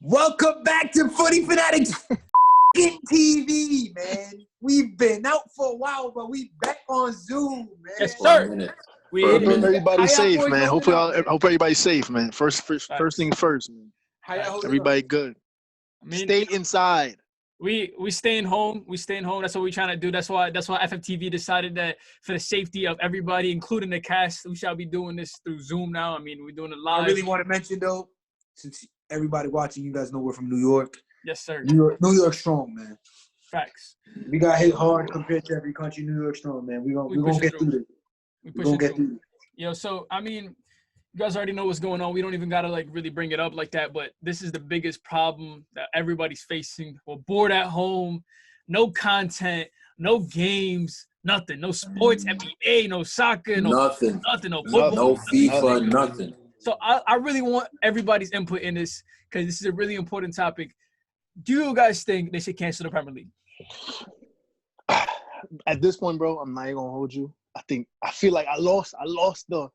Welcome back to Footy Fanatics TV, man. We've been out for a while, but we back on Zoom, man. Yes, sir. Hope everybody's safe, boys man. holding up, man? Hope everybody's safe, man. First thing first, man. How y'all holding Everybody up? good. I mean, Stay inside. we staying home. We staying home. That's what we're trying to do. That's why FFTV decided that for the safety of everybody, including the cast, we shall be doing this through Zoom now. I mean, we're doing it live. I really want to mention, though, since everybody watching, you guys know we're from New York. Yes, sir. New York strong, man. Facts. We got hit hard compared to every country. New York strong, man. We're We gonna push get it through through. this. We We're push gonna it get through. through this. So, I mean, you guys already know what's going on. We don't even got to, really bring it up like that. But this is the biggest problem that everybody's facing. We're bored at home. No content. No games. Nothing. No sports, NBA, no soccer, Nothing. no football. No FIFA, nothing. So I really want everybody's input in this because this is a really important topic. Do you guys think they should cancel the Premier League? At this point, bro, I'm not even gonna hold you. I feel like I lost the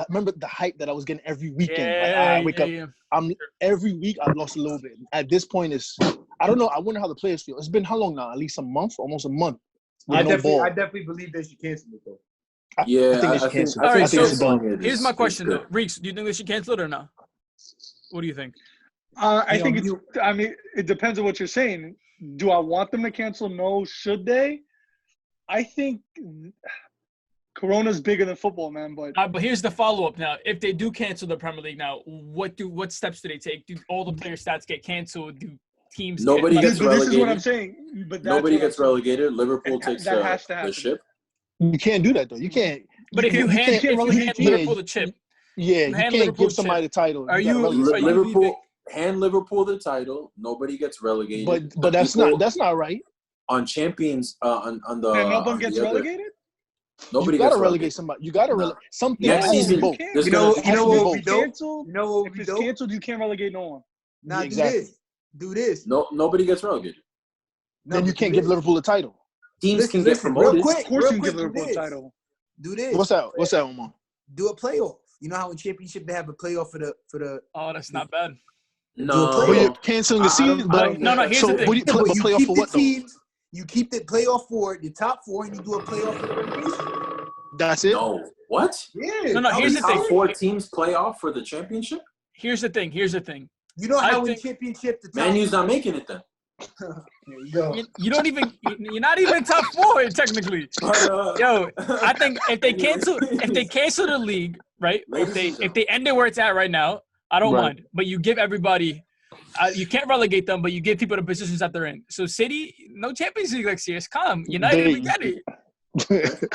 remember the hype that I was getting every weekend. I wake up. Every week I've lost a little bit. At this point, I don't know. I wonder how the players feel. It's been how long now? At least a month, almost a month. I definitely believe they should cancel it, though. I think they should cancel it. All right, I think so it's done. here's my question, though. Reeks, do you think they should cancel it or not? What do you think? I think it depends on what you're saying. Do I want them to cancel? No. Should they? I think Corona's bigger than football, man. But here's the follow-up now. If they do cancel the Premier League now, what steps do they take? Do all the player stats get canceled? Do teams Nobody gets relegated. This is what I'm saying. But nobody gets relegated. Liverpool takes the ship. You can't do that, though. You can't. But if you hand Liverpool the chip, you can't give somebody the title. Liverpool hand Liverpool the title. Nobody gets relegated. But that's not right. On champions on the and no one gets relegated. Nobody you gotta gets relegate somebody. You gotta relegate something. Next season, if it's canceled, you can't relegate no one. Nah, exactly. Do this. No, nobody gets relegated. Then you can't give Liverpool a title. Teams can get promoted. Real quick, of course, you can give Liverpool a title. Do this. What's that, Omar? Do a playoff. You know how in championship they have a playoff for the. Oh, that's not bad. No, but you're canceling the season. No. Here's the thing. What do you playoff for? What though? You keep the playoff for the top four, and you do a playoff for the relegation. That's it. No, what? Yeah. No. Here's the thing. Top 4 teams play off for the championship. Here's the thing. You know how in championship the top Man U's not making it then. There you go. You don't even. You're not even top 4 technically. Yo, I think if they cancel the league, right? If they end it where it's at right now, I don't mind. But you give everybody. You can't relegate them, but you give people the positions that they're in. So City, no Champions League next year. It's calm. United, we get it.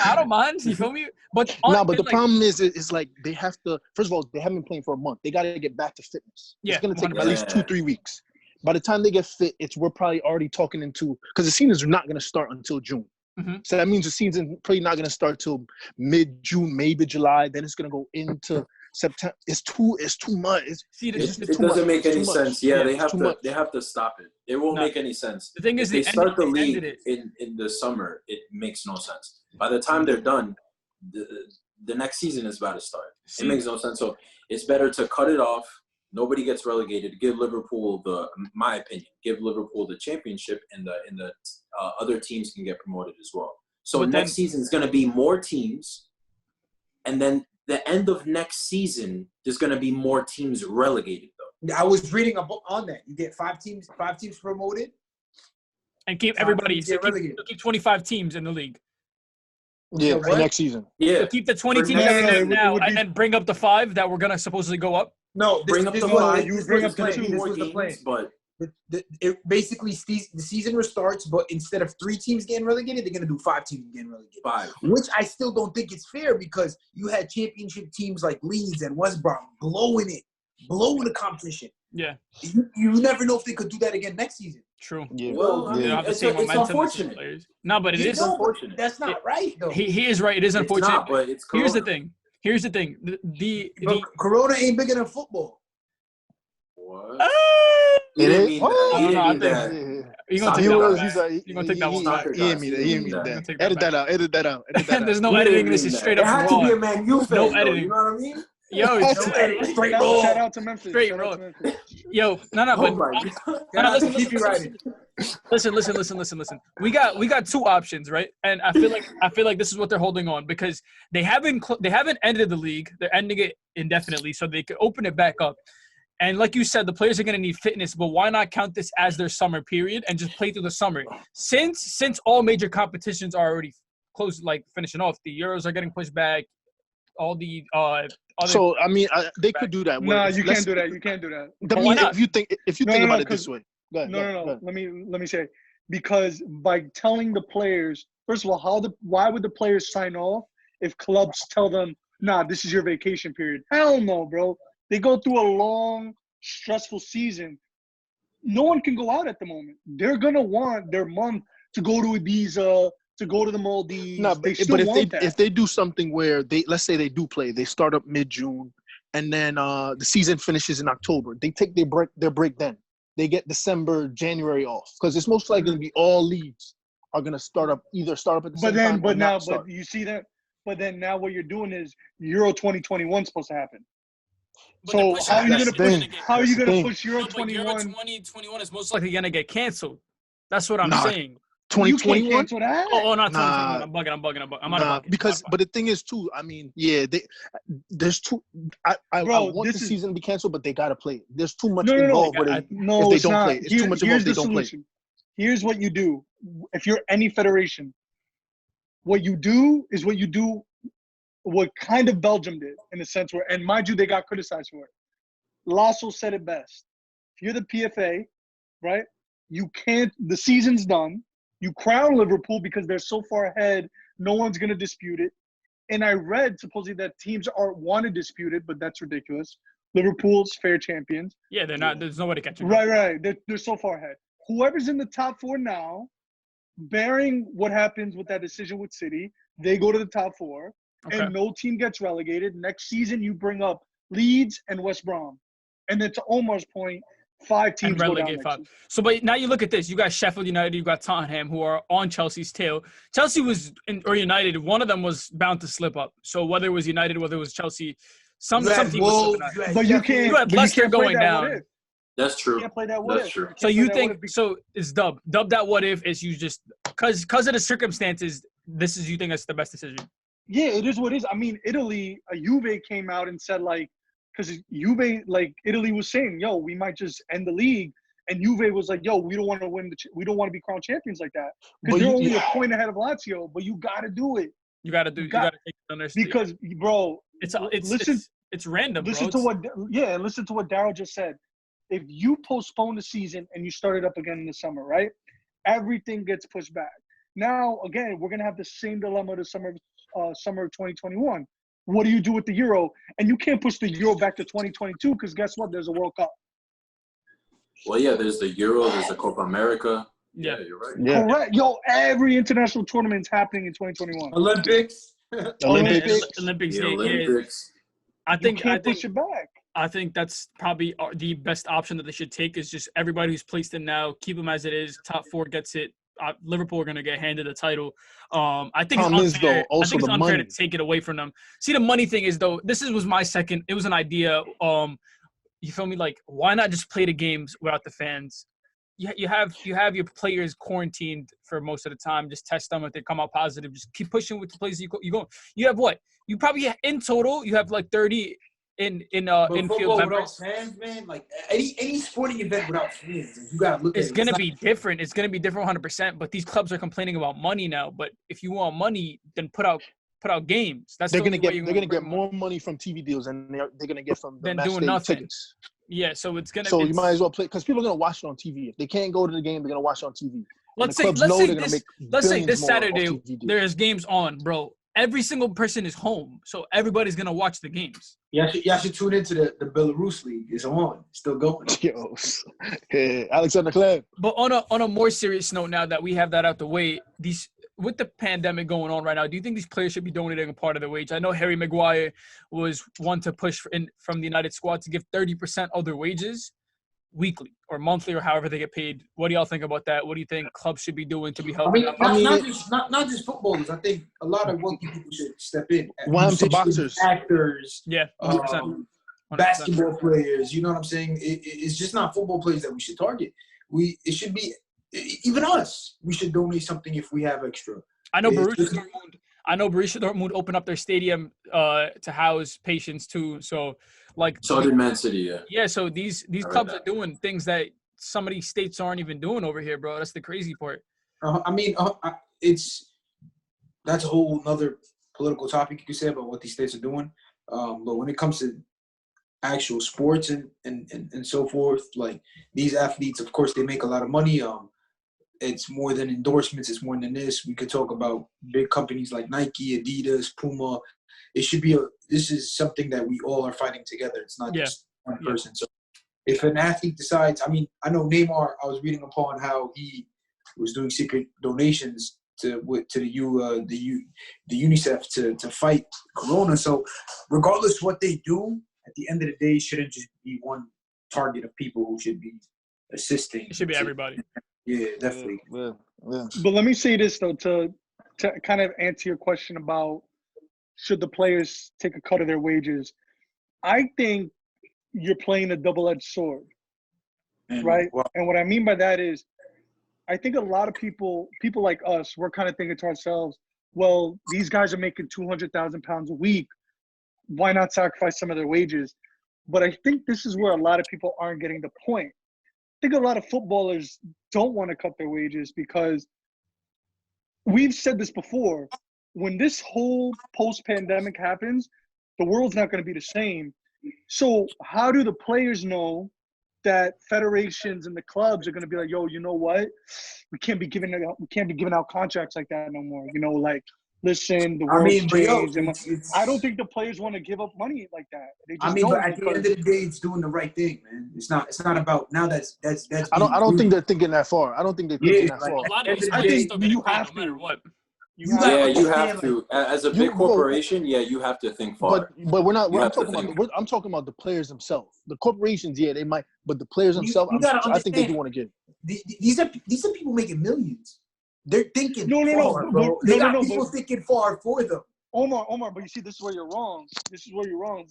I don't mind. You feel me? But the problem is like they have to. First of all, they haven't been playing for a month. They got to get back to fitness. Yeah, it's gonna take 100%. at least 2-3 weeks. By the time they get fit, we're probably already talking because the season's not gonna start until June. Mm-hmm. So that means the season's probably not gonna start till mid-June, maybe July. Then it's gonna go into September. It's too much. It doesn't make any sense. Yeah, they have to stop it. It won't make any sense. The thing is, if they start the league in the summer, it makes no sense. By the time they're done, the next season is about to start. It makes no sense. So it's better to cut it off. Nobody gets relegated. Give Liverpool my opinion. Give Liverpool the championship, and the other teams can get promoted as well. So next season is going to be more teams, and then the end of next season, there's going to be more teams relegated, though. I was reading a book on that. You get 5 teams promoted. And keep everybody. So keep 25 teams in the league. Yeah, for next season. Yeah. So keep the 20 teams that are now, and then bring up the 5 that we're going to supposedly go up. No, bring up the 5. You bring up the 2 more games, but it basically the season restarts, but instead of 3 teams getting relegated, they're going to do 5 teams getting relegated. 5. Which I still don't think it's fair because you had championship teams like Leeds and West Brom blowing the competition. Yeah. You never know if they could do that again next season. True. Yeah. Well, it's unfortunate. No, but it is unfortunate. That's not right, though. He is right. It is unfortunate. It's not, but it's Here's the thing. The Corona ain't bigger than football. What? It is. You're going to take that one. He didn't mean that. Edit that out. There's no editing. This is straight up raw. It had to be a Man U fan, no editing. You know what I mean? Yo, straight roll. Shout out to Memphis. Straight Shout out roll. to Memphis. Yo, no, Oh but my God. listen. We got two options, right? And I feel like this is what they're holding on because they haven't ended the league. They're ending it indefinitely, so they could open it back up. And like you said, the players are going to need fitness, but why not count this as their summer period and just play through the summer? Since all major competitions are already close, like finishing off, the Euros are getting pushed back. All the other. So I mean, they could do that. No, you can't do that. You can't do that. I mean, if you think about it this way, go ahead. No. Let me say, because by telling the players, first of all, why would the players sign off if clubs tell them, nah, this is your vacation period? Hell no, bro. They go through a long, stressful season. No one can go out at the moment. They're gonna want their month to go to Ibiza, to go to the Maldives. No, but if they do something where let's say they do play, they start up mid-June, and then the season finishes in October. They take their break then. They get December, January off because it's most likely to be all leagues are gonna start up at the same time. But you see that. But then now what you're doing is Euro 2021 is supposed to happen. So how are you gonna push Euro 21? Euro 2021 is most likely gonna get canceled. That's what I'm saying. 2021? Oh, not 2021. I'm bugging. I'm not because, but the thing is too. I mean, yeah, there's too. I want the season to be canceled, but they gotta play it. There's too much involved if they don't play. It's too much involved if they don't play. Here's what you do. If you're any federation, what you do is what kind of Belgium did in a sense where, and mind you, they got criticized for it. Lasso said it best. If you're the PFA, right? You can't. The season's done. You crown Liverpool because they're so far ahead. No one's going to dispute it. And I read supposedly that teams want to dispute it, but that's ridiculous. Liverpool's fair champions. Yeah, they're not. There's nobody catching. Right. They're so far ahead. Whoever's in the top four now, bearing what happens with that decision with City, they go to the top four, and no team gets relegated. Next season, you bring up Leeds and West Brom. And then to Omar's point, 5 teams and relegate 5. So, but now you look at this. You got Sheffield United, you got Tottenham, who are on Chelsea's tail. Chelsea or United, one of them was bound to slip up. So whether it was United, whether it was Chelsea, some team was slipping up. But you can't. You had Leicester going down. That's true. You can't play that what if. True. So you think so? It's dub that what if is you just because of the circumstances. This is you think that's the best decision. Yeah, it is what it is. I mean, Italy, Juve came out and said because Juve, Italy was saying, yo, we might just end the league. And Juve was like, yo, we don't want to we don't want to be crowned champions like that. Because you're only a point ahead of Lazio, but you got to do it. You got to take it under. Because, bro, it's random, listen to what Daryl just said. If you postpone the season and you start it up again in the summer, right? Everything gets pushed back. Now, again, we're going to have the same dilemma the summer of 2021. What do you do with the Euro? And you can't push the Euro back to 2022 because guess what? There's a World Cup. Well, yeah, there's the Euro, there's the Copa America. Yeah, you're right. Yeah. Correct. Yo, every international tournament is happening in 2021. Olympics. Olympics. I think push it back. I think that's probably the best option that they should take is just everybody who's placed in now, keep them as it is. Top 4 gets it. Liverpool are going to get handed the title. I think it's unfair to take it away from them. See, the money thing is, though, was my second. It was an idea. You feel me? Like, why not just play the games without the fans? You have your players quarantined for most of the time. Just test them if they come out positive. Just keep pushing with the places you go. You have what? You probably in total you have like 30 in field members. Fans, man, like any sporting event without fans, you gotta look at it. It's gonna be different. It's gonna be different 100%. But these clubs are complaining about money now. But if you want money, then put out games. They're gonna get more money from TV deals than they're gonna get from the match day tickets. Yeah, so it's gonna. So you might as well play because people are gonna watch it on TV. If they can't go to the game, they're gonna watch it on TV. Let's say this Saturday there's games on, bro. Every single person is home, so everybody's gonna watch the games. Y'all should tune into the Belarus League. It's on, still going. Yo, hey, Alexander Klein. But on a more serious note, now that we have that out the way, with the pandemic going on right now, do you think these players should be donating a part of their wage? I know Harry Maguire was one to push from the United squad to give 30% of their wages. weekly or monthly or however they get paid. What do y'all think about that? What do you think clubs should be doing to be I helping mean, out? not just footballers. I think a lot of wealthy people should step in. What happened to Musicians, boxers? actors, Yeah, 100%. 100%. basketball players. You know what I'm saying? It's just not football players that we should target. It should be even us. We should donate something if we have extra. I know Borussia Dortmund opened up their stadium to house patients too. So So did Man City, yeah. Yeah, so these clubs are doing things that some of these states aren't even doing over here, bro. That's the crazy part. That's a whole other political topic you could say about what these states are doing. But when it comes to actual sports and so forth, like these athletes, of course, they make a lot of money. It's more than endorsements. It's more than this. We could talk about big companies like Nike, Adidas, Puma. This is something that we all are fighting together. It's not just one person. So if an athlete decides, I know Neymar, I was reading upon how he was doing secret donations to the UNICEF to fight Corona. So regardless what they do, at the end of the day, it shouldn't just be one target of people who should be assisting. It should be everybody. Yeah, definitely. Yeah. But let me say this though, to kind of answer your question about should the players take a cut of their wages. I think you're playing a double-edged sword, right? Wow. And what I mean by that is, I think a lot of people like us, we're kind of thinking to ourselves, well, these guys are making 200,000 pounds a week. Why not sacrifice some of their wages? But I think this is where a lot of people aren't getting the point. I think a lot of footballers don't want to cut their wages because we've said this before. When this whole post-pandemic happens, the world's not going to be the same. So how do the players know that federations and the clubs are going to be like, yo, you know what? We can't be giving out contracts like that no more. You know, like, listen, the world's changed. I don't think the players want to give up money like that. They just but at the end of the day, it's doing the right thing, man. It's not about now. That's. I don't think they're thinking that far. I don't think they're thinking that far. A lot of these players still get paid no matter what. You have to. As a big corporation, you have to think far. But we're not. I'm talking about the players themselves. The corporations, they might, but the players themselves, I think they do want to give. These are people making millions. They're thinking far, bro. They got people thinking far for them. Omar, but you see, this is where you're wrong.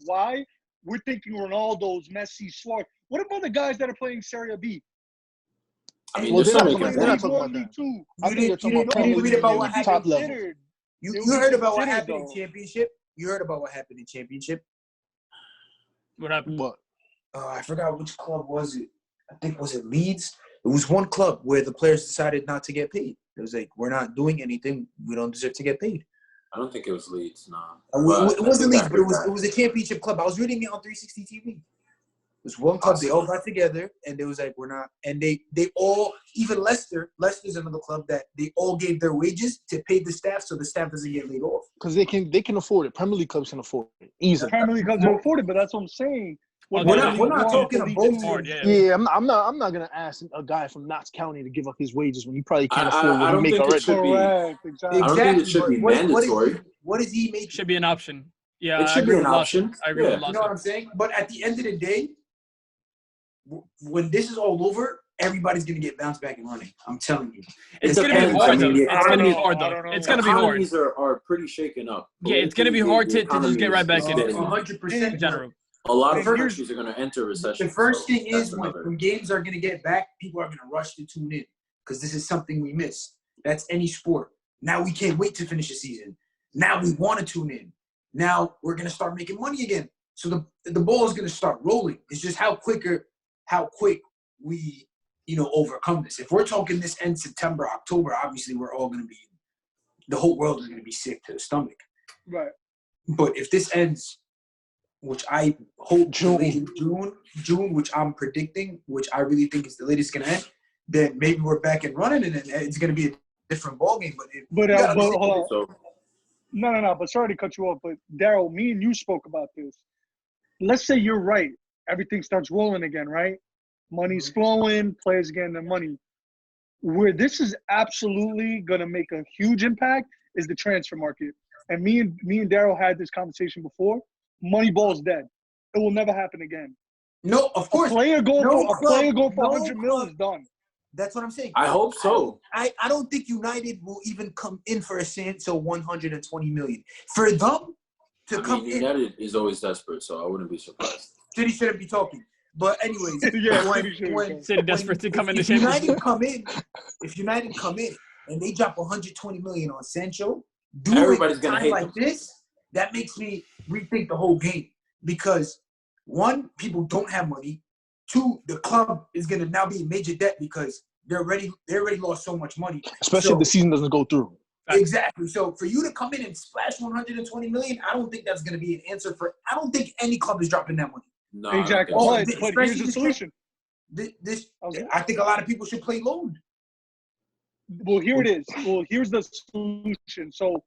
Why? We're thinking Ronaldo's, Messi, Suarez. What about the guys that are playing Serie B? I mean, they're not talking about that. I think they're talking about read about what happened top level. You heard about what happened in Championship? You heard about what happened in Championship? What happened? What? I forgot which club was it. I think was it Leeds? It was one club where the players decided not to get paid. It was like, we're not doing anything. We don't deserve to get paid. I don't think it was Leeds, no. It wasn't Leeds, but it was a championship club. I was reading it on 360 TV. It was one club. They all got together, and they was like, we're not. And they all, even Leicester's another club that they all gave their wages to pay the staff so the staff doesn't get laid off. Because they can afford it. Premier League clubs can afford it. Easily. Premier League clubs can afford it, but that's what I'm saying. We're not talking about Yeah, I'm not gonna ask a guy from Notts County to give up his wages when he probably can't afford what he make already. Correct, exactly. I don't think it should be mandatory. What is he making? Should be an option. Yeah, it should be an option. I agree with you know what I'm saying? But at the end of the day, when this is all over, everybody's gonna get bounced back and running. I'm telling you. It's gonna be hard though. It's gonna be hard though. It's gonna be hard. Economies are pretty shaken up. Yeah, it's gonna be hard to just get right back in. 100% in general. A lot of countries are going to enter recession. The first thing is when games are going to get back, people are going to rush to tune in because this is something we miss. That's any sport. Now we can't wait to finish the season. Now we want to tune in. Now we're going to start making money again. So the ball is going to start rolling. It's just how quick we overcome this. If we're talking this end September, October, obviously we're all going to be – the whole world is going to be sick to the stomach. Right. But if this ends – which I hope June, which I'm predicting, which I really think is the latest going to end, then maybe we're back and running, and it's going to be a different ballgame. But hold on. No. But sorry to cut you off, but Daryl, me and you spoke about this. Let's say you're right. Everything starts rolling again, right? Money's flowing, players getting their money. Where this is absolutely going to make a huge impact is the transfer market. And me and Daryl had this conversation before. Moneyball's dead. It will never happen again. No, of course. A player going for no 100 mil club. is done. That's what I'm saying. I hope so. I don't think United will even come in for a Sancho 120 million. For them to come in. United is always desperate, so I wouldn't be surprised. City shouldn't be talking. But anyways, City desperate to come in the if Champions United come in and they drop 120 million on Sancho, Everybody's gonna hate like this, that makes me rethink the whole game. Because one, people don't have money. Two, the club is gonna now be in major debt because they already lost so much money. Especially if the season doesn't go through. Exactly. So for you to come in and splash 120 million, I don't think that's gonna be an answer for. I don't think any club is dropping that money. No, Exactly. But here's the solution. I think a lot of people should play loan. Well, here it is. Well, here's the solution. So,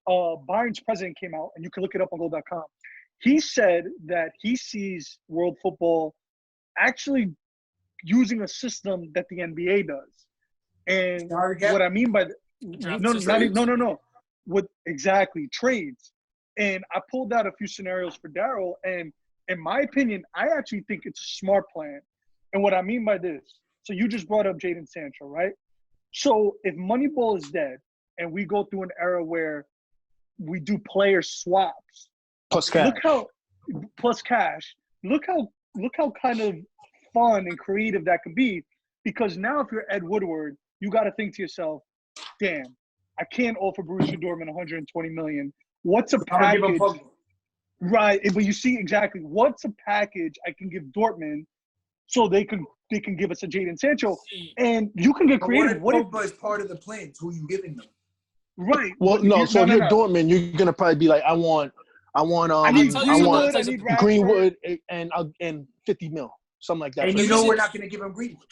Bayern's president came out, and you can look it up on goal.com. He said that he sees world football actually using a system that the NBA does. And what I mean by no. What exactly trades? And I pulled out a few scenarios for Daryl, and in my opinion, I actually think it's a smart plan. And what I mean by this, so you just brought up Jadon Sancho, right? So if Moneyball is dead and we go through an era where we do player swaps, plus cash, look how kind of fun and creative that can be. Because now if you're Ed Woodward, you got to think to yourself, damn, I can't offer Borussia Dortmund 120 million. What's a package? Right, but you see exactly what's a package I can give Dortmund so they can give us a Jadon Sancho, and you can get creative. What if Pogba is part of the plans? Who are you giving them? Right. Well, no. So if you're Dortmund, you're gonna probably be like, I want Greenwood and 50 mil, something like that. And you know we're not gonna give him Greenwood.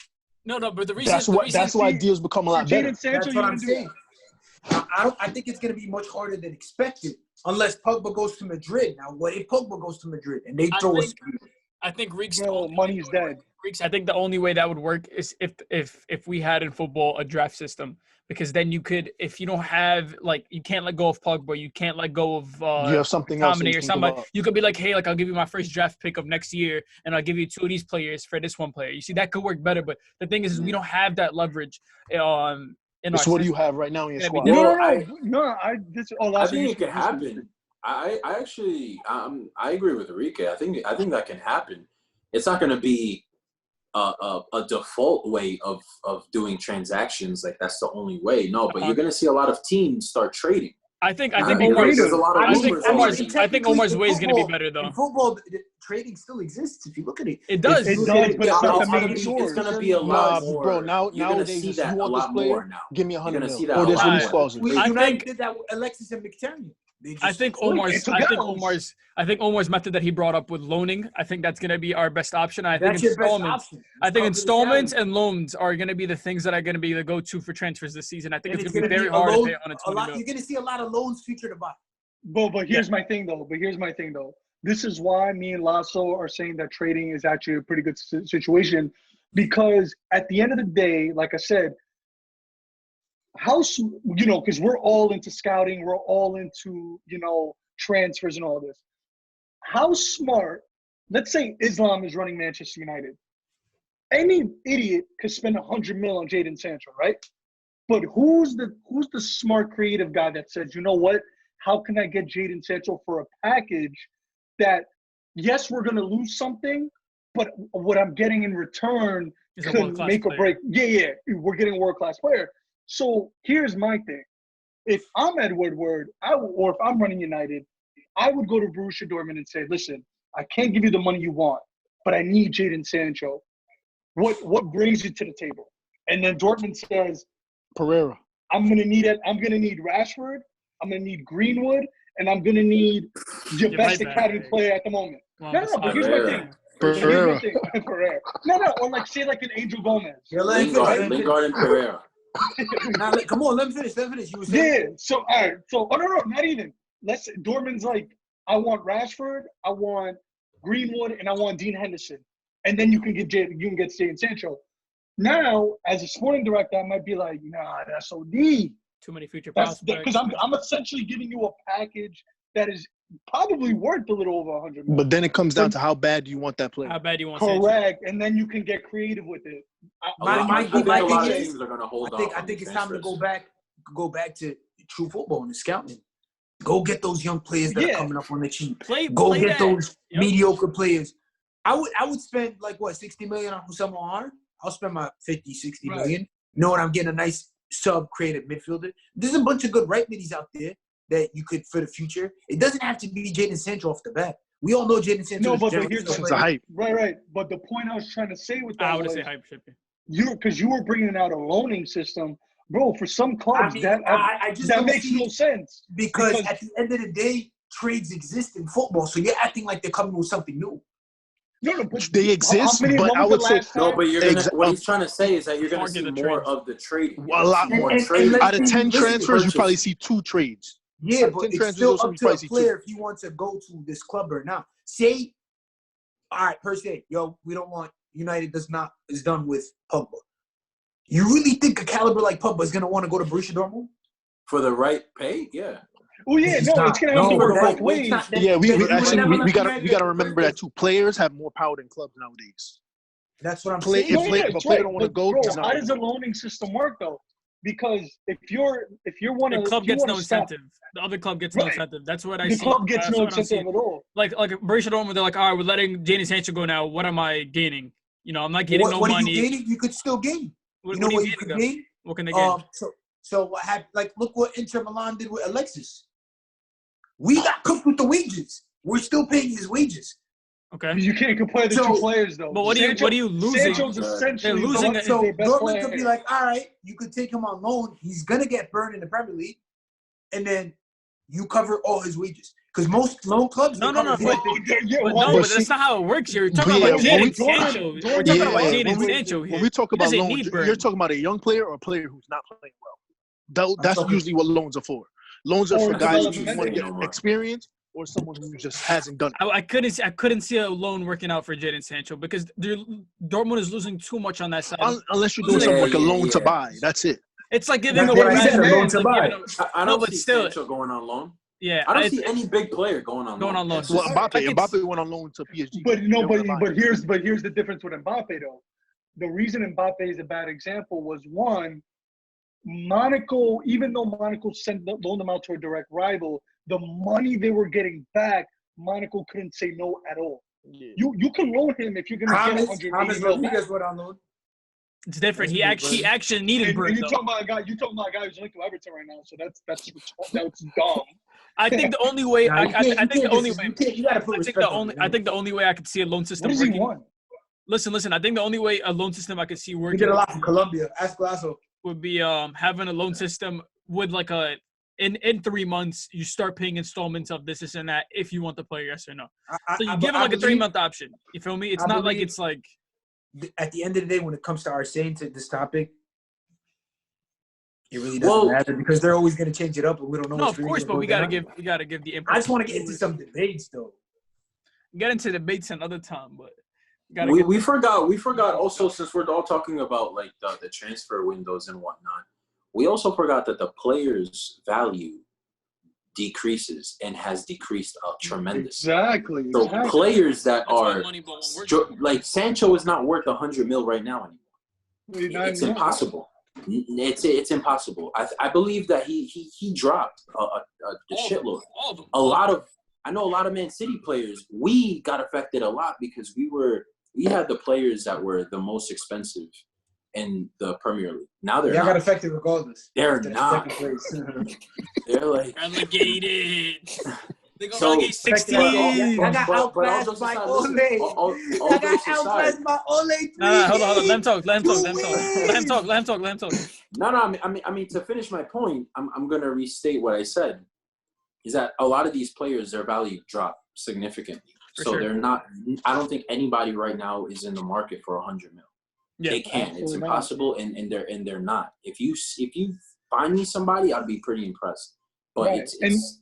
No, but the reason that's why deals become a lot better. That's what I'm saying. I think it's going to be much harder than expected unless Pogba goes to Madrid. Now, what if Pogba goes to Madrid and they throw us? I think Reeks. Money's dead. Reeks, I think the only way that would work is if we had in football a draft system, because then you could, if you don't have you can't let go of Pogba, you can't let go of you have something else or somebody. You could be like, hey, I'll give you my first draft pick of next year, and I'll give you 2 of these players for this one player. You see, that could work better, but the thing is we don't have that leverage. So what do you have right now in your squad? I think it could happen. I actually I agree with Enrique. I think that can happen. It's not going to be a default way of doing transactions. Like that's the only way. No, but you're going to see a lot of teams start trading. I think Omar's way is going to be better though. In football, trading still exists. If you look at it, it does. It does, but it's not the main source. It's going to be a lot more. Bro, nowadays, if you want this player, give me 100 mil. Or there's release clauses. United did that with Alexis and McTominay. I think Omar's method that he brought up with loaning, I think that's going to be our best option. I think installments and loans are going to be the things that are going to be the go-to for transfers this season. I think it's going to be very hard to pay on You're going to see a lot of loans featured about. But here's my thing though. This is why me and Lasso are saying that trading is actually a pretty good situation, because at the end of the day, like I said, because we're all into scouting, we're all into, transfers and all this. How smart, let's say Islam is running Manchester United. Any idiot could spend 100 mil on Jadon Sancho, right? But who's the smart creative guy that says, you know what? How can I get Jadon Sancho for a package that, yes, we're going to lose something, but what I'm getting in return could make or break. Yeah, we're getting a world-class player. So here's my thing. If I'm Ed Woodward, or if I'm running United, I would go to Borussia Dortmund and say, listen, I can't give you the money you want, but I need Jadon Sancho. What brings you to the table? And then Dortmund says, Pereira. I'm gonna need Rashford, I'm gonna need Greenwood, and I'm gonna need your best academy player at the moment. But here's my thing. Pereira. Or say an Angel Gomez. Lingard and Pereira. Come on, let me finish. You were saying? Yeah. So all right. So not even. Dortmund's like, I want Rashford, I want Greenwood, and I want Dean Henderson, and then you can get Jadon Sancho. Now, as a sporting director, I might be like, nah, that's OD. Too many future prospects. Because I'm essentially giving you a package that is probably worth a little over 100 million. But then it comes down to how bad you want that player. How bad you want Sancho. Correct, and then you can get creative with it. A lot of is, teams are going to hold I think it's time to go back to true football and the scouting. Go get those young players that are coming up on the cheap. Go get those mediocre players. I would spend like what, 60 million on someone. I'll spend my 50, 60 million, knowing I'm getting a nice sub-creative midfielder. There's a bunch of good right middies out there that you could for the future. It doesn't have to be Jadon Sancho off the bat. We all know Jadon Sancho. No, but here's the hype. Right. But the point I was trying to say with that I would say hype should be. Because you were bringing out a loaning system, bro. For some clubs, that makes no sense. Because at the end of the day, trades exist in football. So you're acting like they're coming with something new. No, but they exist, but I would say no. But you're gonna. What he's trying to say is that you're gonna see more of the trading. A lot more. Out of 10 transfers, you probably see 2 trades. Yeah, but it's still up to a player if he wants to go to this club or not. Say, all right, per se, we don't want United is done with Pogba. You really think a caliber like Pogba is gonna want to go to Borussia Dortmund for the right pay? Yeah. Oh yeah, it's gonna have to work both ways. Yeah, we gotta remember that too. Players have more power than clubs nowadays. That's what I'm saying. If a player don't want to go, how does the loaning system work though? Because if you're one of the club gets no incentive. The other club gets no incentive. That's what I see. The club gets no incentive at all. Like Borussia Dortmund, they're like, all right, we're letting Jadon Sancho go now. What am I gaining? I'm not getting no money. What are you gaining? You could still gain. What you could gain? What can they gain? So what happened? Like, look what Inter Milan did with Alexis. We got cooked with the wages. We're still paying his wages. Okay. You can't compare the 2 players though. But what are you losing? Sancho's essentially they're losing. So Dortmund could be like, all right, you could take him on loan. He's gonna get burned in the Premier League, and then you cover all his wages. Because most loan clubs, but that's not how it works. You're talking about Jadon Sancho. We're talking about Jadon Sancho here. When we talk about loans, you're talking about a young player or a player who's not playing well. That's usually what loans are for. Loans are for guys who want to get experience or someone who just hasn't done it. I couldn't see a loan working out for Jadon Sancho because Dortmund is losing too much on that side. Unless you're doing something like a loan to buy. That's it. It's like giving away a loan to buy. I don't see Sancho going on loan. Yeah, I don't see any big player going on loan. Well, Mbappe went on loan to PSG. But here's the difference with Mbappe though. The reason Mbappe is a bad example was one, Monaco, even though Monaco loaned them out to a direct rival, the money they were getting back, Monaco couldn't say no at all. Yeah. You can loan him if you're going to get 180 million. Went on loan. It's different. He actually needed Bruno. You're talking about a guy who's linked to Everton right now, so that's dumb. I think the only way I think the only way I could see a loan system working. What does he want? Listen. I think the only way a loan system I could see working. We get a lot from Colombia. Ask Glasso. Would be having a loan system with like in 3 months you start paying installments of this and that if you want the player, yes or no. So you give him like a 3-month option. You feel me? It's not like it's like. At the end of the day, when it comes to our saying to this topic, it really doesn't matter because they're always going to change it up, and we don't know. No, of course, but we gotta give the input. I just want to get into some debates, though. Get into debates another time, but we forgot also, since we're all talking about like the transfer windows and whatnot. We also forgot that the players' value decreases and has decreased tremendously. Exactly. So players that are like Sancho is not worth 100 mil right now anymore. It's impossible. It's impossible. I believe that he dropped a shitload. I know a lot of Man City players. We got affected a lot because we had the players that were the most expensive in the Premier League. Now they're not. Got affected regardless. They're not. They're like relegated. They go so, relegate 16. I got outclassed by Ole. I got outclassed by Ole. Hold on. Let him talk. No. I mean, to finish my point, I'm gonna restate what I said. Is that a lot of these players, their value dropped significantly. They're not. I don't think anybody right now is in the market for 100 mil. Yeah, they can't. It's impossible, and they're not. If you find me somebody, I'd be pretty impressed. But it's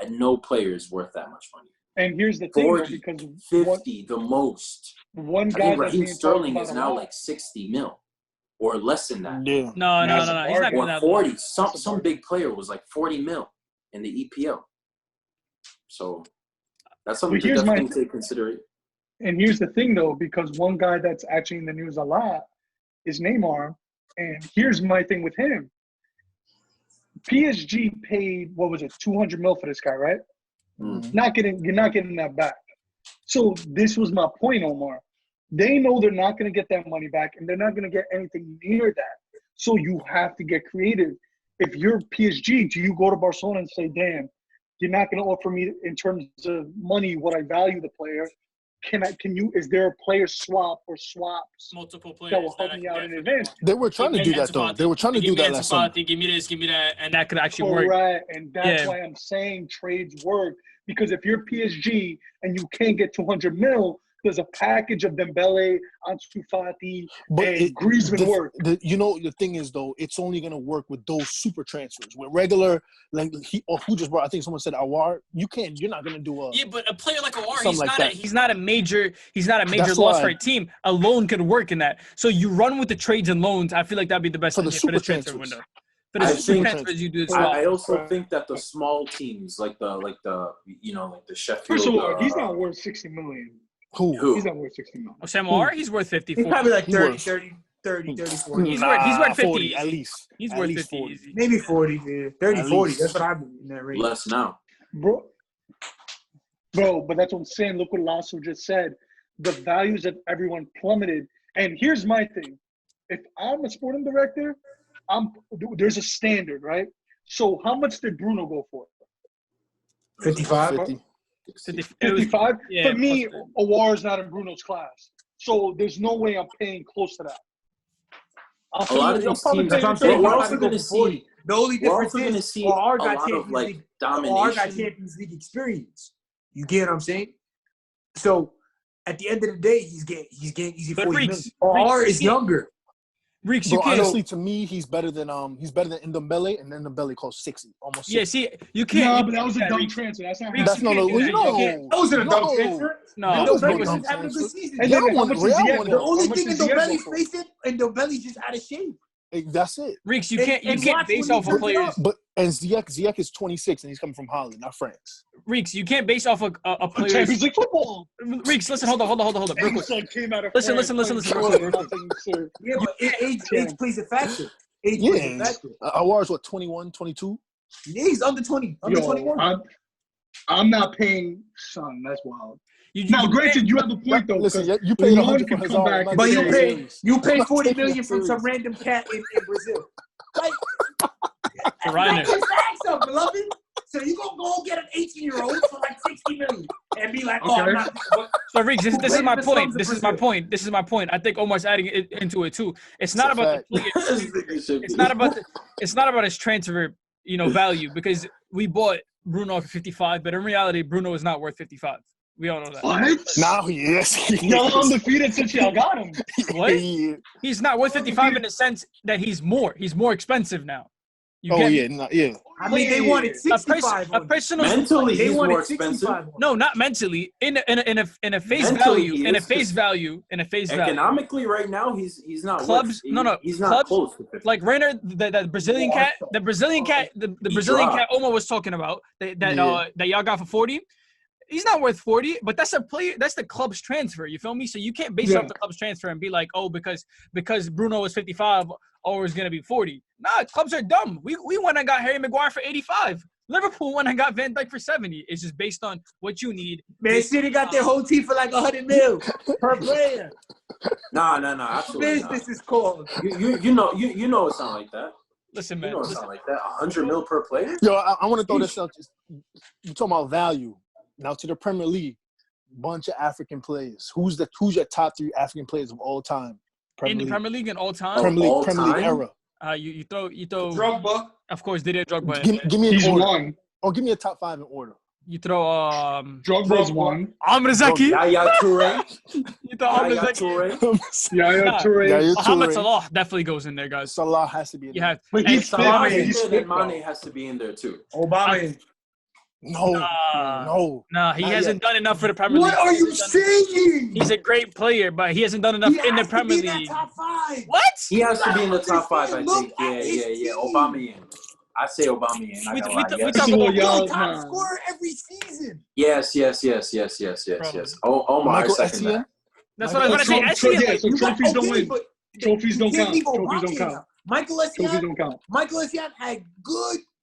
no player is worth that much money. And here's the thing, 40, because 50, the most. One guy. I think Raheem Sterling is now like 60 mil, or less than that. Yeah. No. He's not going that 40. Some big player was like 40 mil in the EPL. So that's something But to here's my definitely consider. And here's the thing, though, because one guy that's actually in the news a lot is Neymar. And here's my thing with him. PSG paid, what was it, 200 mil for this guy, right? Mm. You're not getting that back. So this was my point, Omar. They know they're not going to get that money back, and they're not going to get anything near that. So you have to get creative. If you're PSG, do you go to Barcelona and say, damn, you're not going to offer me in terms of money what I value the player? Is there a player swap or swaps multiple players that will help me out in advance? They were trying to do that, though. They were trying to do that last summer. Give me this, give me that, and that could actually work. Correct, and that's why I'm saying trades work. Because if you're PSG and you can't get 200 mil, there's a package of Dembele, Ansu Fati, and Griezmann work. The thing is, though, it's only going to work with those super transfers. With regular, like who just brought, I think someone said Awar, you're not going to do a... Yeah, but a player like Awar, he's not a major loss for a team. A loan could work in that. So you run with the trades and loans. I feel like that'd be the best for the super transfer window. But I also think that the small teams, like the Sheffield. First of all, he's not worth 60 million. Who? He's not worth 60 million. Sam Awar, he's worth 50. He's probably like 30, 40. He's worth 50 40, at least. He's at worth least 50 40. easy. Maybe 40, yeah. 30, 40. That's what I'm in that range. Less now. Bro, but that's what I'm saying. Look what Lasso just said. The values of everyone plummeted. And here's my thing. If I'm a sporting director, there's a standard, right? So how much did Bruno go for? 55? 55? Yeah, for me, Awar is not in Bruno's class. So there's no way I'm paying close to that. A lot of these teams, we're also going to see. The only difference is Awar got Champions League experience. You get what I'm saying? So at the end of the day, he's getting easy 40 million. Awar is younger. Reeks, honestly, to me, he's better than Ndombele, and then Ndombele costs 60, almost 60. Yeah, see, you can't. No, but that was a dumb transfer. That's not. That's no. That wasn't a dumb transfer. No, Ndombele was having a good season. The only thing Ndombele's facing, and Ndombele's just out of shape. That's it. Reeks, you can't base off of players. And Ziyech is 26 and he's coming from Holland, not France. Reeks, you can't base off a player's Champions League football. Reeks, listen, hold on. Real quick. Listen. Yeah, but age plays a factor. Age plays a factor. Awar's what, 21, 22? Yeah, he's under 20, under 21. I'm not paying, son. That's wild. Granted, you have a point though. Listen, you paid 100 for his arm, but you pay 40 million from some random cat in Brazil. Like, Reiner. Just ask him, beloved. So you gonna go get an 18-year-old for like 60 million and be like, I'm not. So Reeks, this is my point. This is my point. I think Omar's adding it into it too. It's not about the player. It's not about his transfer, value, because we bought Bruno for 55, but in reality, Bruno is not worth 55. We all know that. What? Now he is. Y'all undefeated since y'all got him. What? He's not worth 55 in the sense that he's more expensive now. Yeah. I mean, they wanted 65. Mentally, he's more expensive. No, not mentally. In a face value. Economically, right now, he's not. Clubs, he's not close to 50. Like Reiner, the Brazilian cat, the Brazilian cat Omar was talking about that y'all got for 40. He's not worth 40, but that's a player. That's the club's transfer. You feel me? So you can't base off the club's transfer and be like, oh, because Bruno is 55, or is gonna be 40. Nah, clubs are dumb. We went and got Harry Maguire for 85. Liverpool went and got Van Dijk for 70. It's just based on what you need. Man City got their whole team for like 100 mil per player. No, absolutely business is called. You know it's not like that. Listen, man. You know it's not like that. 100 mil per player. Yo, I want to throw this out. You talking about value? Now to the Premier League, bunch of African players. Who's your top 3 African players of all time? In the Premier League in all time? Premier League era. You throw Drogba. Of course, Didier Drogba. Give me an order. One. Or give me a top 5 in order. You throw Drogba's one. Amr Zaki. Yaya Toure. You throw Amr Zaki. Yaya Toure. Mohamed Salah definitely goes in there, guys. Salah has to be in there. But he's Salah fit. and Mane has to be in there too. Obama. No. He hasn't done enough for the Premier League. What are you saying? He's a great player, but he hasn't done enough in the Premier League. Top 5. What? He has to be in the top 5, I think. Yeah. Obama. I say Aubameyang. Not gonna lie. We Yes. talk So about y'all, top nah. scorer every season. Yes. Bro. Oh, Omar, Michael I second Essien? that. That's what I was going to say. Yeah, so You got- trophies don't okay, win. but Trophies you don't can't count. leave Trophies don't Aubameyang count. out. Michael Essien had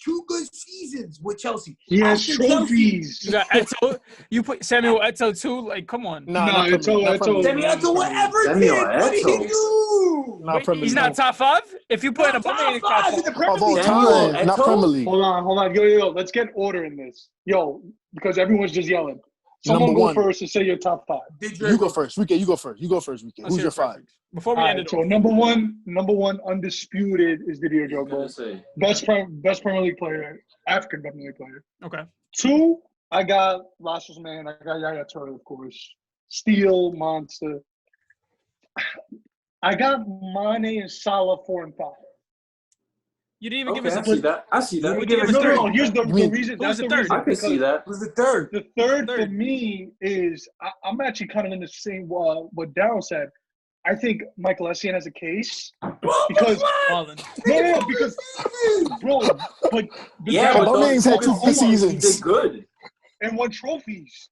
two good seasons with Chelsea. He has After Chelsea, trophies. You got Eto'o. You put Samuel Eto'o too. Like, come on. Nah, it's not Premier League. Demi Eto'o, whatever Samuel did. What did he Eto'o. do? Not Premier He's League. not top 5. If you put Not Aubameyang in top top five in 5. the Premier Of all League. Samuel time, not Eto'o? Premier League. Hold on. Yo. Let's get order in this. Yo, because everyone's just yelling. Someone Number go one. first and say your top 5. You go first. Ricky, you go first. You go first, Ricky. Let's Who's hear your it 5? first. Before we All end right, it so off. number one undisputed is Didier Gonna Drogba. say. Best Premier League player, African Premier League player. Okay. 2, I got Lassos man. I got Yaya Toure, of course. Steel monster. I got Mane and Salah 4 and 5. You didn't even give Okay, us I see that. I see Would that. you give us No, third? here's the reason. Who's That's the the third? reason. I can see that. Who's the third? The third for Third. me is I'm actually kind of in the same what Daryl said. I think Michael Essien has a case because Marlon. no, because bro, but Yeah, Daryl- but Aubameyang's had 2 good He seasons. did good. and won trophies.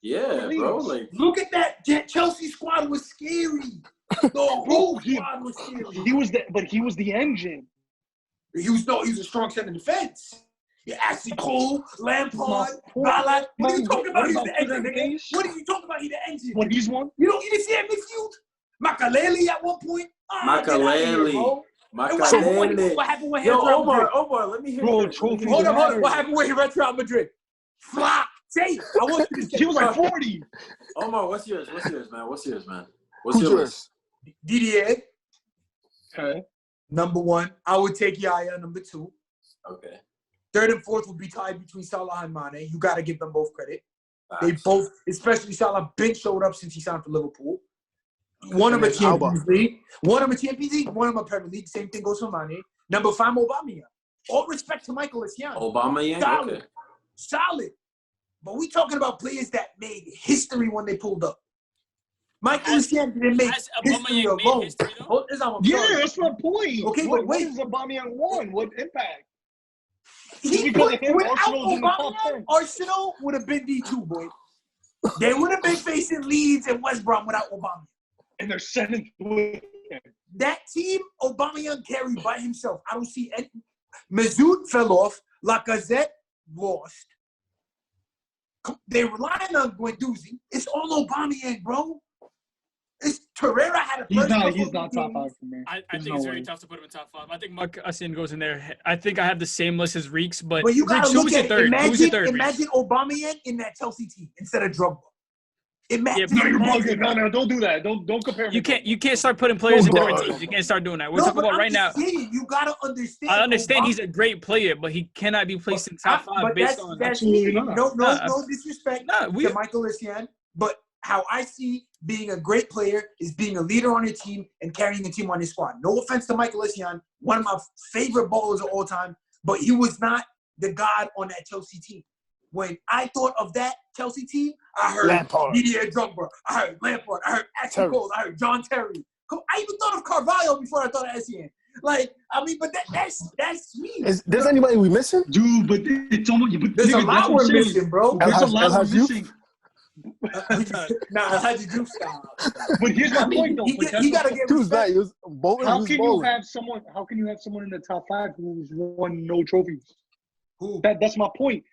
Yeah, bro. Like, Look at that Chelsea squad was scary. The whole squad was scary. He was the engine. He was a strong center defense. Yeah, Ashley Cole, Lampard, My- Ballard. What are you talking about? what He's about the engine, Fernand nigga. Case? What are you talking about? He's the engine. What he's won? You didn't see that midfield? Makaleli at one point. Makaleli. What happened with Yo, him? Omar, let me hear Bro, this. trophies Hold on. matter. What happened with him at Real Madrid? Flop. Say it. I want you to say He was like 40. Omar, what's yours, man? What's Who's your yours? list? Didier, Okay. number 1. I would take Yaya, number 2. Okay. 3rd and 4th would be tied between Salah and Mane. You got to give them both credit. They Facts. both, especially Salah, been showed up since he signed for Liverpool. One of them a Champions League. One of them a Champions League. One of them a Premier League. Same thing goes for Mane. Number 5, Aubameyang. All respect to Michael Essien. Aubameyang. Solid. Okay. Solid. But we talking about players that made history when they pulled up. Michael Essien didn't make Has history Aubameyang made alone. history, though? Oh, this is how I'm Yeah, sorry. that's my point. Okay, what but wait. is Aubameyang won? What impact? He Because put, of him, without Arsenal's in the top Aubameyang, 10. Arsenal would have been D2, boy. They would have been facing Leeds and West Brom without Aubameyang. And they're 7th with him. That team, Aubameyang carried by himself. I don't see any. Mesut fell off. Lacazette lost. They relying on Guendouzi. It's all Aubameyang, bro. It's Torreira had a first. He's not top 5 for me. I There's think no it's way. very tough to put him in top 5. I think Mark Essien goes in there. I think I have the same list as Reeks, but But you gotta Reeks, who look was your at it. third? Who was your third? Reeks? Imagine Aubameyang in that Chelsea team instead of Drogba. Imagine. Yeah, No, you're imagine bugging. No, don't do that. Don't compare me. You can't start putting players in Bro. different teams. You can't start doing that. We're No, talking but about I'm right now. just saying, you gotta understand. I understand he's Obama- a great player, but he cannot be placed in top 5 but based that's, on. that's Absolutely me. not. No disrespect we to Michael Essien, but how I see being a great player is being a leader on your team and carrying a team on your squad. No offense to Michael Essien, one of my favorite ballers of all time, but he was not the god on that Chelsea team. When I thought of that Chelsea team, I heard Lampard. Didier Drogba, I heard Lampard, I heard Ashley Terry. Cole, I heard John Terry. I even thought of Carvalho before I thought of Essien. Like, I mean, but that's me. Is there's anybody we missing? Dude, but it's almost. But There's a nigga, lot that's what we're I'm saying. missing, bro. There's a El lot we're Hadji Diouf? missing. Nah, how'd you do style? But here's my I mean, point, though. he But got to that's get He was respect. bad. He was bowling. how He was can you bowling. have someone? How can you have someone in the top 5 who's won no trophies? Who? That's my point.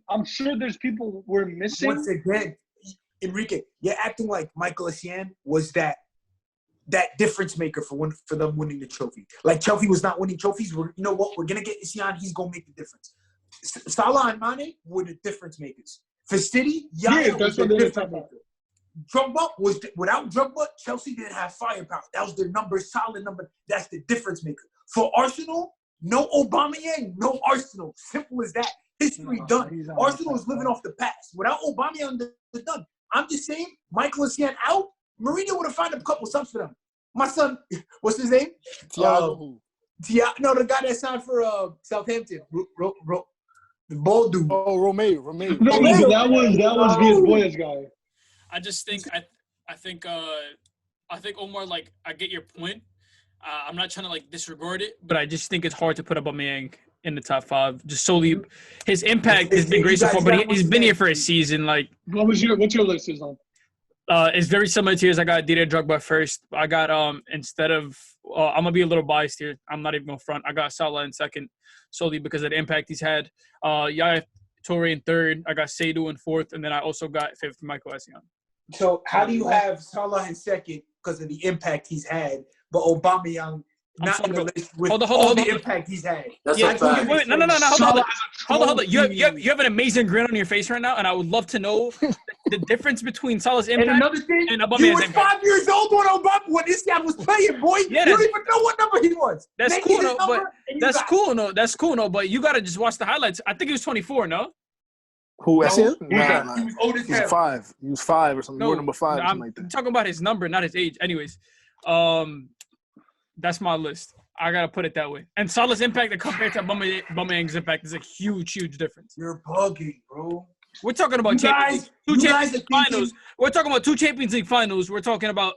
I'm sure there's people we're missing. Once again, Enrique, you're acting like Michael Essien was that difference maker for them winning the trophy. Like Chelsea was not winning trophies. You know what? We're gonna get Essien. He's gonna make the difference. Salah and Mane were the difference makers. For City, Yaya was that's the what they're difference talking about. maker. Drogba was without Drogba, Chelsea didn't have firepower. That was their number, solid number. That's the difference maker. For Arsenal, no Aubameyang, no Arsenal. Simple as that. History No, done. he's on Arsenal that is living side. off the past. Without Aubameyang, they're done. I'm just saying, Michael Essien out, Mourinho would have found a couple subs for them. My son, what's his name? Thiago who? No, the guy that signed for Southampton. The bald dude. Oh, Romeo. No, but that was Villas-Boas guy. I just think I think Omar, like, I get your point. I'm not trying to like disregard it, but I just think it's hard to put Aubameyang in the top 5. Just solely his impact has been great so far, but he's been here for a season. Like, what's your list is on? It's very similar to yours. I got Didier Drogba first. I got instead of I'm gonna be a little biased here. I'm not even gonna front. I got Salah in second, solely because of the impact he's had. Yaya Toure in third. I got Seydou in fourth, and then I also got fifth Michael Essien. So how do you have Salah in second because of the impact he's had, but Aubameyang not in the list with all the impact he's had? That's No. Hold on. You have an amazing grin on your face right now, and I would love to know the difference between Salah's impact and another thing, and you Aubameyang's were impact. 5 years old when this guy was playing, boy. Yeah, you don't even know what number he was. That's cool, That's cool, but you gotta just watch the highlights. I think he was 24, no? Who? Essien? Nah. He was old as hell. He was 5. He was 5 or something. No, He was number 5 or I'm something like that. talking about his number, not his age. Anyways, that's my list. I gotta put it that way. And Salah's impact compared to Aubameyang's impact is a huge difference. You're bugging, bro. We're talking about Champions League finals. We're talking about 2 Champions League finals. We're talking about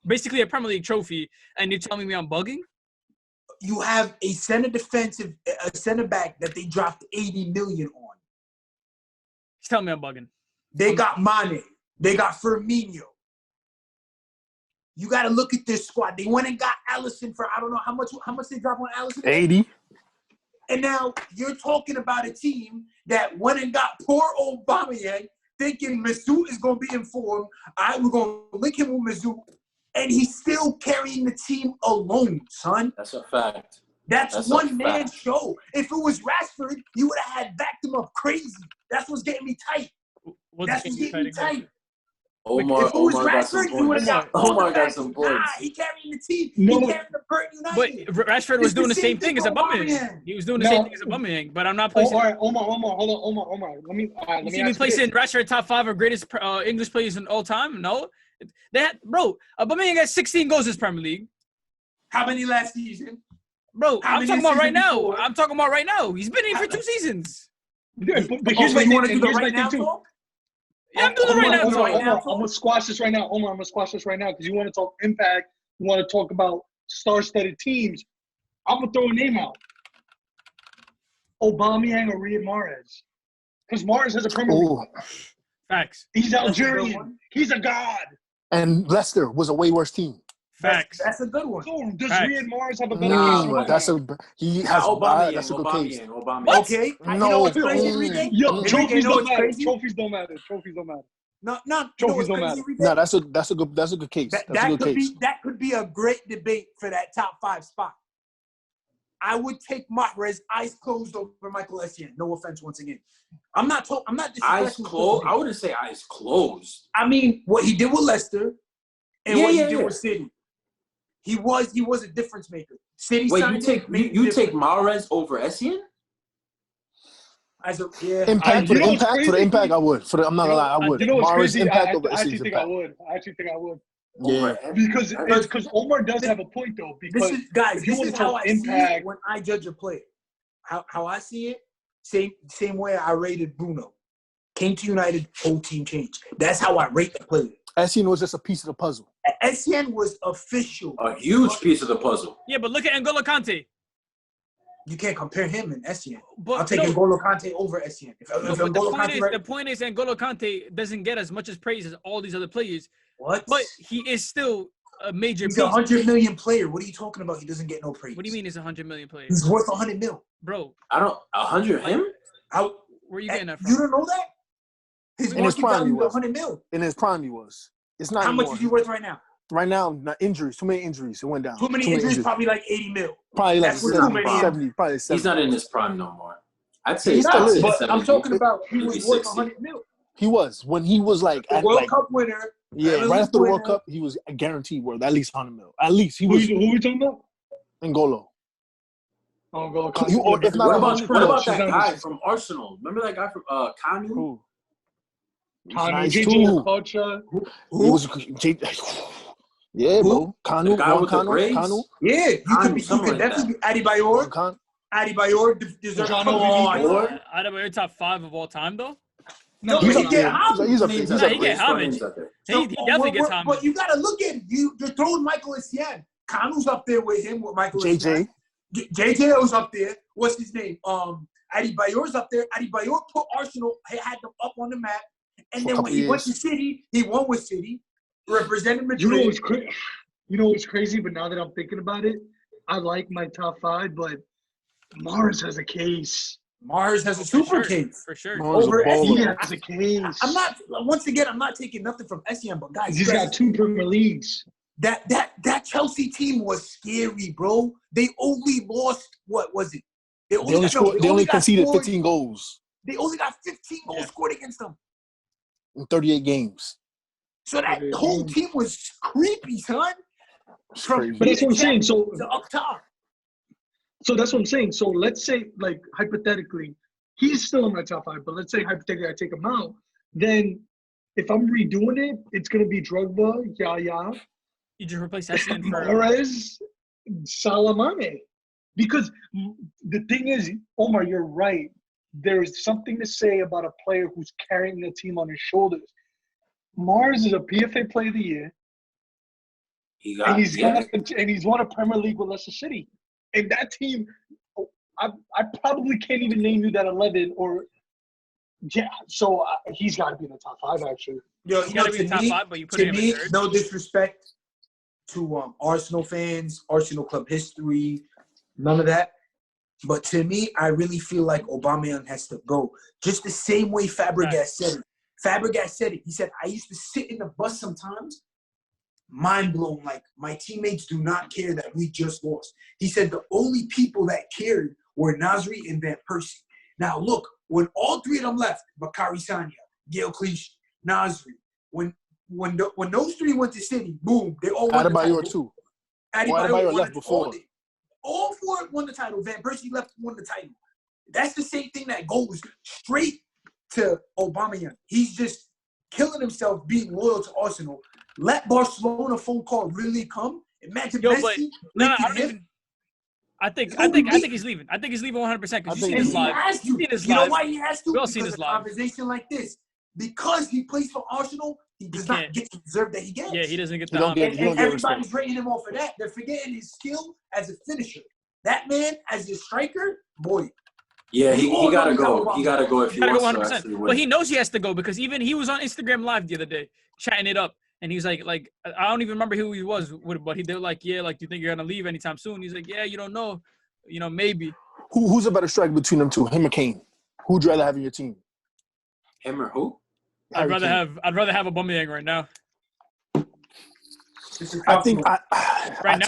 basically a Premier League trophy, and you're telling me I'm bugging? You have a center back that they dropped 80 million on. Tell me I'm bugging. They got Mane. They got Firmino. You got to look at this squad. They went and got Alisson for I don't know how much they dropped on Alisson. 80. And now you're talking about a team that went and got poor Aubameyang, thinking Mesut is going to be informed. We're going to link him with Mesut, and he's still carrying the team alone, son. That's a fact. That's one man show. If it was Rashford, you would have had backed him up crazy. That's what's getting me tight. That's what's getting me tight. Omar got some points. Omar got some points. Nah, he carrying the team. He carrying the Burton United. But Rashford was doing the same thing as Aubameyang. He was doing the same thing as Aubameyang, but I'm not placing. All right, Omar, hold on, Omar. Let me see me placing Rashford top 5 of greatest English players in all time? No. Aubameyang got 16 goals this Premier League. How many last season? Bro, I'm talking about right now. He's been in for 2 seasons. Yeah, but here's my thing too. Yeah, I'm doing it right now. I'm going to squash this right now. Omar, I'm going to squash this right now because you want to talk impact. You want to talk about star-studded teams. I'm going to throw a name out. Aubameyang or Riyad Mahrez. Because Mahrez has a Premier League. Facts. He's Algerian. He's a god. And Leicester was a way worse team. Facts. That's a good one. So does Riyad Mahrez have a better That's a good case. Aubameyang. Okay. No. Yo, trophies don't matter. Trophies don't matter. No. Trophies don't matter. No, that's a good case. That could be a great debate for that top 5 spot. I would take Mahrez eyes closed over Michael Essien. No offense, once again. I'm not eyes closed. I wouldn't say eyes closed. I mean, what he did with Leicester and what he did with City. He was a difference maker. City. Wait, you take Mahrez over Essien? Impact for the impact, I would. I'm not gonna lie, I would. You know what's crazy? Impact I over actually Essien's think impact. I actually think I would. Yeah, because Omar does have a point though. Because this is how I see it when I judge a player. How I see it, same way I rated Bruno. Came to United, whole team changed. That's how I rate the player. Essien was just a piece of the puzzle. Essien was official. A huge piece of the puzzle. Yeah, but look at N'Golo Kante. You can't compare him and Essien. But I'll take N'Golo Kante over Essien. The point is N'Golo Kante doesn't get as much as praise as all these other players. What? But he is still a major He's piece. 100 million player. What are you talking about? He doesn't get no praise. What do you mean he's 100 million player? He's worth 100 mil. Bro. 100 him? Where are you getting that from? You don't know that? His market value was 100 mil. In his prime, he was. It's not. How much is he worth right now? Right now, injuries. Too many injuries. It went down. Too many injuries. Probably like 80 mil. Probably like 70. Probably 70. He's not in his prime no more. I'd say he's not. But 70. I'm talking about he was worth 100 mil. He was when he was like the World Cup winner. Yeah, right after the World Cup, he was guaranteed worth at least 100 mil. At least he was. Who are we talking about? N'Golo. What about that guy from Arsenal? Remember that guy from Kanu? Who? Kanu. He was. Yeah, bro. Kanu. Kanu. Yeah, you could definitely be Adebayor. Adebayor deserves Adebayor top 5 of all time though. No, he get homage. He get homage. He definitely gets homage. But you gotta look at it. You're throwing Michael Essien. Kanu's up there with him with Michael Essien. JJO's up there. What's his name? Adebayor's up there. Adebayor put Arsenal, had them up on the map. And then when he went to City, he won with City, represented Madrid. You know what's crazy? But now that I'm thinking about it, I like my top 5, but Mars has a case. Mars has a super case. For sure. Over Essien has a case. I'm not taking nothing from Essien, but guys, he's got 2 Premier Leagues. That Chelsea team was scary, bro. They only lost, what was it? They only conceded 15 goals. They only got 15 goals scored against them. In 38 games. So that whole team was creepy, son. But that's what I'm saying. So up top. So that's what I'm saying. So let's say, like, hypothetically, he's still in my top 5, but let's say hypothetically I take him out. Then if I'm redoing it, it's going to be Drogba, Yaya. You just replace Essien for Torres, Salamane. Because the thing is, Omar, you're right. There is something to say about a player who's carrying the team on his shoulders. Mars is a PFA Player of the Year. And he's won a Premier League with Leicester City. And that team, I probably can't even name you that 11 or so he's got to be in the top 5 actually. Yo, he's got to be in the top 5, but you put him in third. No disrespect to Arsenal fans, Arsenal club history, none of that. But to me, I really feel like Aubameyang has to go. Just the same way Fabregas said it. Fabregas said it. He said, I used to sit in the bus sometimes, mind blown, like my teammates do not care that we just lost. He said the only people that cared were Nasri and Van Persie. Now look, when all 3 of them left, Bakary Sagna, Gael Clichy, Nasri, when those 3 went to City, boom, they all won the title. Adebayor too. Adebayor left before. All 4 won the title. Van Persie left, won the title. That's the same thing that goes straight to Aubameyang. He's just killing himself being loyal to Arsenal. Let Barcelona phone call really come. Imagine Messi. I think he's leaving. I think he's leaving 100% because you've seen his live. You know why he has to? We all seen his live. Conversation like this. Because he plays for Arsenal, he does not get the deserve that he gets. Yeah, he doesn't get and everybody's rating him off of that. They're forgetting his skill as a finisher. That man, as a striker, boy. Yeah, he gotta go. He gotta go if he wants 100%. To actually win. Well, he knows he has to go because even he was on Instagram Live the other day chatting it up, and he's like I don't even remember who he was with, but they were like, yeah, like, do you think you're gonna leave anytime soon? He's like, yeah, you don't know, maybe. Who's a better striker between them two, him or Kane? Who'd you rather have in your team? Him or who? I'd rather have Aubameyang right now. I think I'll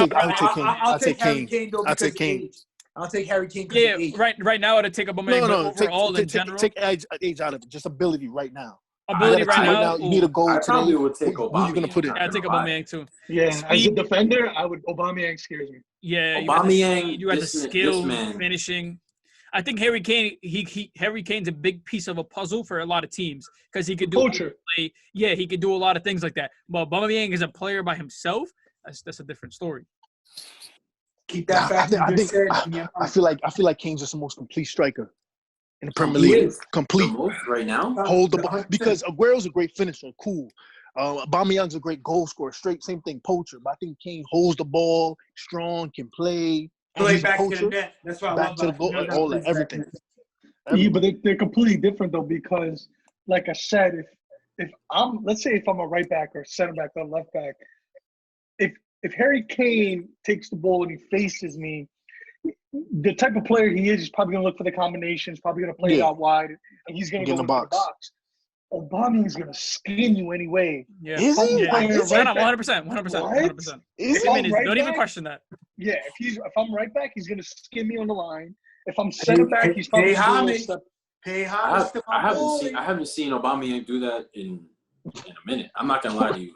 take Harry Kane. I'll take Kane. I'll take Harry Kane. Yeah, right now I'd take Aubameyang. No, overall in general. Take age out of it. Just ability right now. Ability right now. You need a goal. I probably would take Aubameyang. Who are you gonna put in? Yeah, I'd take Aubameyang too. Yeah, as a defender, Aubameyang scares me. Yeah, Aubameyang. You got the skill, finishing. I think Harry Kane. Harry Kane's a big piece of a puzzle for a lot of teams because he could do. He could do a lot of things like that. But Aubameyang is a player by himself. That's a different story. Keep that fact. I feel like Kane's just the most complete striker in the Premier League. Complete right now. Hold the ball because Aguero's a great finisher. Cool. Aubameyang's a great goal scorer. Same thing, poacher. But I think Kane holds the ball, strong, can play. Play back to the net. That's why I love to the goal, all that, everything. Yeah, but they're completely different though because, like I said, let's say if I'm a right back or center back or left back, if Harry Kane takes the ball and he faces me, the type of player he is, he's probably going to look for the combinations, probably going to play it out wide, and he's going to go into the box. Obama's going to skin you anyway. Yeah. Is he? Yeah. 100%. Don't even question that. Yeah, if I'm right back, he's going to skin me on the line. If I'm center back, he's probably going to step. I haven't seen Aubameyang do that in a minute. I'm not gonna lie to you.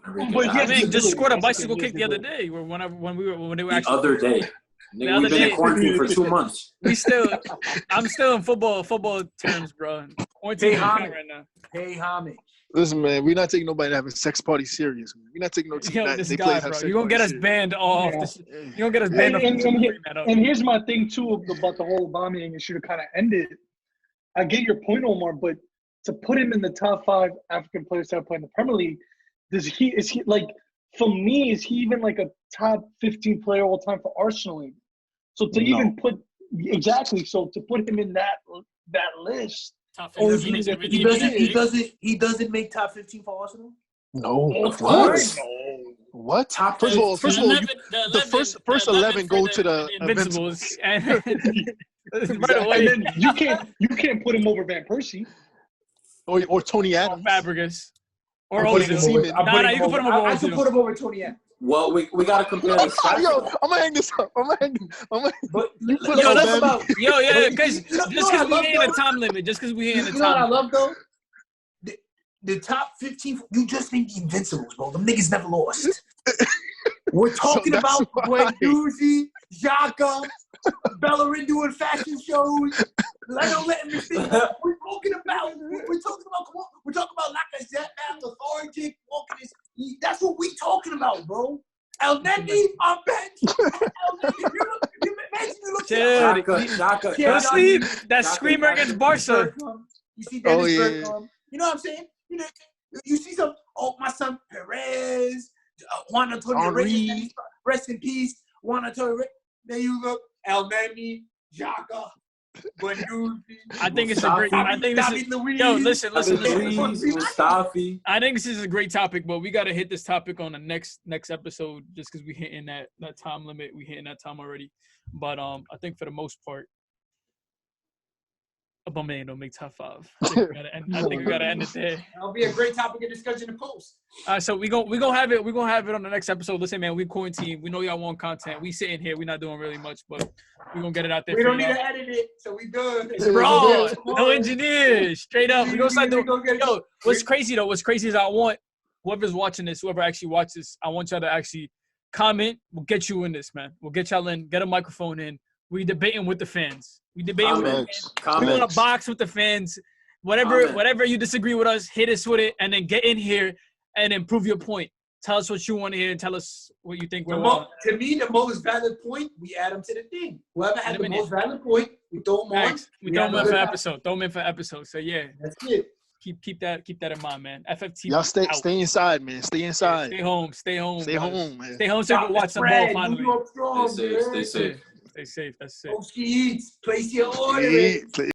He just scored a bicycle kick the other day. When they were actually the other day. Nigga, we've been in quarantine for 2 months. I'm still in football terms, bro. Pay homage right now. Pay homage. Listen, man, we're not taking nobody to have a sex party serious. Man. We're not taking no team that they play. Bro, you're gonna get us banned off. You're gonna get us banned off. And here's my thing too about the whole Aubameyang issue to kind of end it. I get your point, Omar, but to put him in the top 5 African players that play in the Premier League, is he like, for me, is he even like a top 15 player all time for Arsenal? So to even put exactly, so to put him in that list. Top Oh, 15 is really he doesn't make top 15 for Arsenal? No. Of What? course. What? Top First of all, The 11, the first 11 go to the Invincibles. And Exactly. right away. And then you can't put him over Van Persie. Or Tony Or Adams. Fabregas. Or I'm putting Ozil. him over- Nah, you can put him over I can Ozil. put him over Tony Adams. Well, we gotta compare the stats. Yo, I'm gonna hang this up. But You put Yo, him let's over- yeah, because You know just what I because we love, ain't in a though? time limit. Just because we ain't in a You know what I time limit. love though? The top 15. You just named the Invincibles, bro. Them niggas never lost. We're talking that's about why. Guendouzi, Xhaka, Bellerin doing fashion shows. Leno letting me think. We're talking about. Come on. We're talking about Lacazette, man, lethargic, walking his. That's what we talking about, bro. El Neni on bench. You look Dude, Xhaka. Go sleep. That Xhaka- screamer against Barca. You see Dennis yeah. Bergkamp. You know what I'm saying? You see some. Oh, my son Perez, Juan Antonio Reyes, rest in peace, Juan Antonio Reyes. There you look, El Neni, Xhaka, Guendouzi. I think it's a great. I think this is. David Luiz. Yo, listen. Mustafi. I think this is a great topic, but we gotta hit this topic on the next episode, just because we hitting that time limit. We hitting that time already. But I think for the most part, Aubameyang don't make top 5. I think we gotta end it there. That'll be a great topic of discussion in post. So we gonna have it. We gonna have it on the next episode. Listen, man, we quarantine. We know y'all want content. We sitting here. We not doing really much, but we gonna get it out there. We for don't need y'all. to edit it, so we good. It's raw. No engineers. Straight up. We gonna start doing. gonna get it. Yo, what's crazy though? What's crazy is I want whoever's watching this, whoever actually watches, I want y'all to actually comment. We'll get you in this, man. We'll get y'all in. Get a microphone in. We debating with the fans. We debating with the fans. We want to box with the fans. Whatever you disagree with us, hit us with it, and then get in here and then prove your point. Tell us what you want to hear and tell us what you think we're wrong. To me, the most valid point, we add them to the thing. Whoever had the most valid point, we throw them on. We throw them in for episode. Throw them in for episode. So yeah, that's it. Keep that in mind, man. FFT. Y'all stay inside, man. Stay inside. Stay home, man. Stay home So you can watch some ball finally. Stay safe. Stay safe. That's it. Place your order.